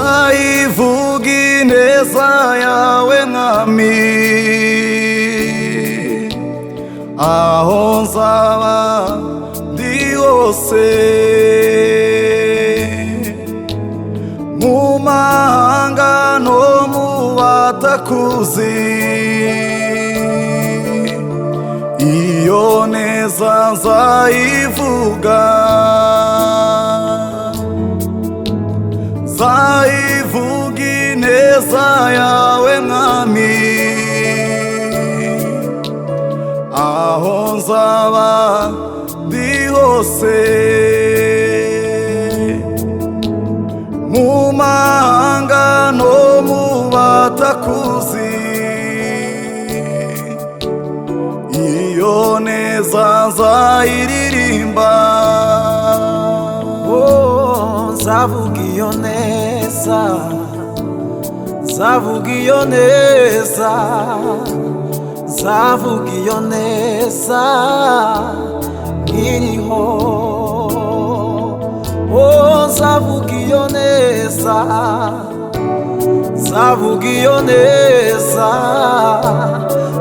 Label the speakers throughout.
Speaker 1: nzayivuga ineza yawe mwami, aho nzaba ndi hose, mu mahanga no mu batakuzi, iyo neza nzayivuga, nzayivuga ineza yawe mwami, aho nzaba ndi hose, mu mahanga no mu batakuzi, iyo neza nzayiririmba.
Speaker 2: Nzavuga iyo neza, nzavuga iyo neza, nzavuga iyo neza nkiriho. Nzavuga iyo neza, nzavuga iyo neza,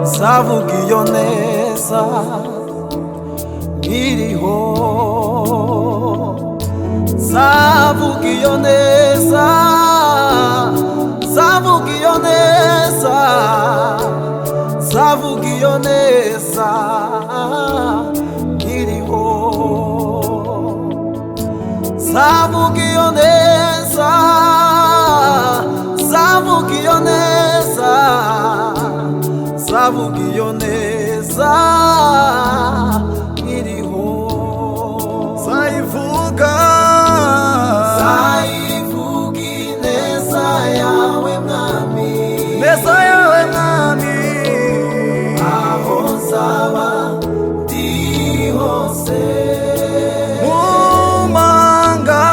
Speaker 2: nzavuga iyo neza nkiriho. Nzavuga iyo neza, nzavuga iyo neza, nzavuga iyo neza nkiriho. Nzavuga iyo neza, nzavuga iyo neza, nzavuga iyo neza nkiriho.
Speaker 1: Nzayivuga,
Speaker 2: nzayivuga ineza yawe mwami,
Speaker 1: neza yawe mwami,
Speaker 2: aho nzaba ndi hose,
Speaker 1: mu mahanga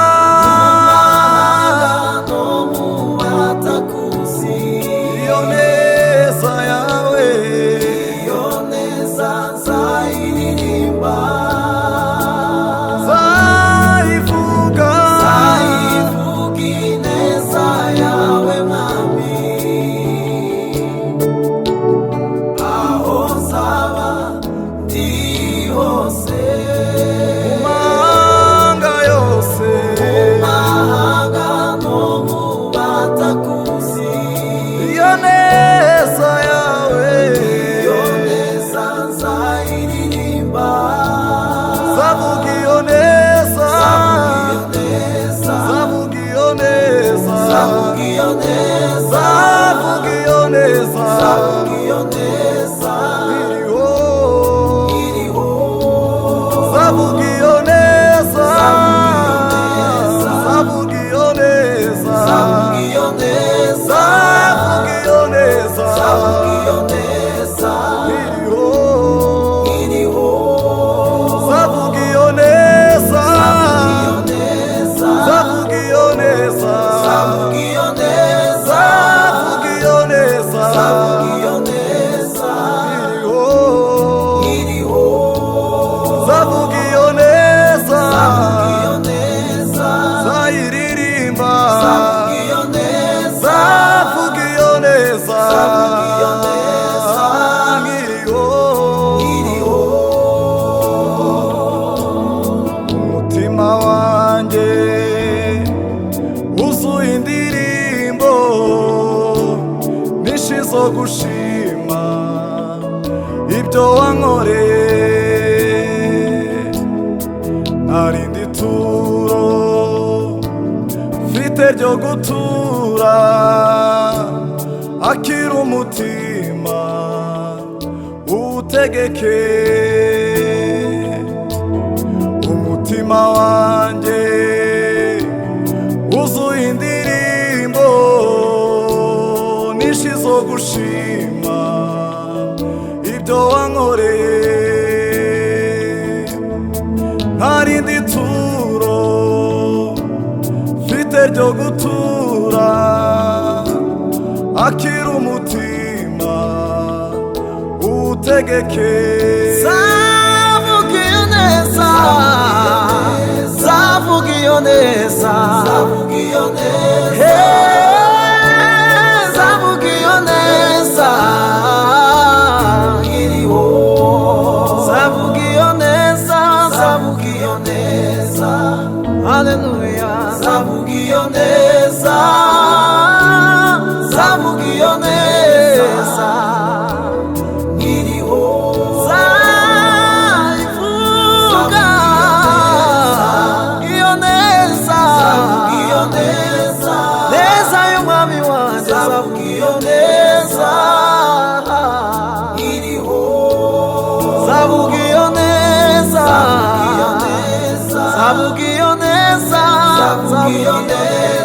Speaker 2: no mu batakuzi,
Speaker 1: iyo neza yawe,
Speaker 2: iyo neza nzayiririmba.
Speaker 1: nzayivuga,
Speaker 2: Nzayivuga ineza yawe mwami, aho nzaba ndi hose,
Speaker 1: mu mahanga yose,
Speaker 2: mahanga no mu batakuzi,
Speaker 1: iyo neza yawe,
Speaker 2: iyo neza nzayiririmba.
Speaker 1: nzavuga iyo neza,
Speaker 2: Nzavuga iyo neza,
Speaker 1: nzavuga iyo neza,
Speaker 2: nzavuga iyo neza,
Speaker 1: nzavuga iyo neza,
Speaker 2: nzavuga iyo neza
Speaker 1: iriho,
Speaker 2: iriho.
Speaker 1: nzavuga iyo neza, nzavuga iyo neza,
Speaker 2: Nzavuga iyo neza,
Speaker 1: nzavuga iyo neza,
Speaker 2: nzavuga iyo neza
Speaker 1: iriho,
Speaker 2: iriho.
Speaker 1: nzavuga iyo neza,
Speaker 2: Nzavuga iyo neza,
Speaker 1: nzavuga iyo neza,
Speaker 2: nzavuga iyo neza,
Speaker 1: nzavuga iyo neza,
Speaker 2: nzavuga iyo neza
Speaker 1: iriho,
Speaker 2: iriho.
Speaker 1: nzavuga iyo neza,
Speaker 2: Nzavuga iyo neza,
Speaker 1: nzayiririmba,
Speaker 2: nzavuga iyo neza,
Speaker 1: nzavuga iyo neza,
Speaker 2: nzavuga iyo neza
Speaker 1: iriho,
Speaker 2: iriho.
Speaker 1: umutima wanjye wuzuye indirimbo nyinshi zo gushima ibyo wankoreye, ntarindi turo mfite ryo gutura, akira umutima uwutegeke, umutima wanjye wuzuye indirimbo nyinshi zo gushima ibyo wankoreye, ntarindi turo mfite ryo gutura, akira umutima uwutegeke.
Speaker 2: Nzavuga iyo neza, nzavuga iyo neza, nzavuga iyo neza. haleluya zavuga iyo neza zavuga iyo neza iriho zayivuga iyo neza zavuga iyo neza neza y'umwami wanjye zavuga iyo neza iriho zavuga iyo neza zavuga iyo neza zavuga iyo neza